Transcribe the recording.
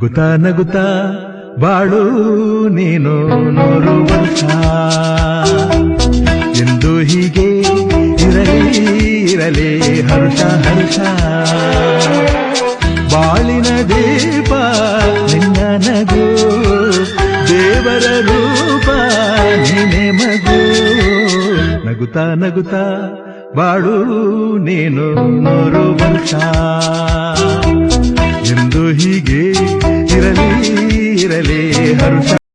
ನಗುತ್ತಾ ನಗುತ್ತಾ ಬಾಳು ನೀನು 100 ವರ್ಷ ಎಂದು ಹೀಗೆ ಇರಲಿ ಇರಲಿ ಹರುಷ ಹರುಷ ಬಾಳಿನ ದೀಪ ನಿನ್ನ ನಗು ದೇವರ ರೂಪ ನೀನೆ ಮಗು ನಗುತ್ತಾ ನಗುತ್ತಾ ಬಾಳು ನೀನು 100 ವರ್ಷ ಎಂದು ಹೀಗೆ ಇರಲಿ ಇರಲಿ ಹರುಷ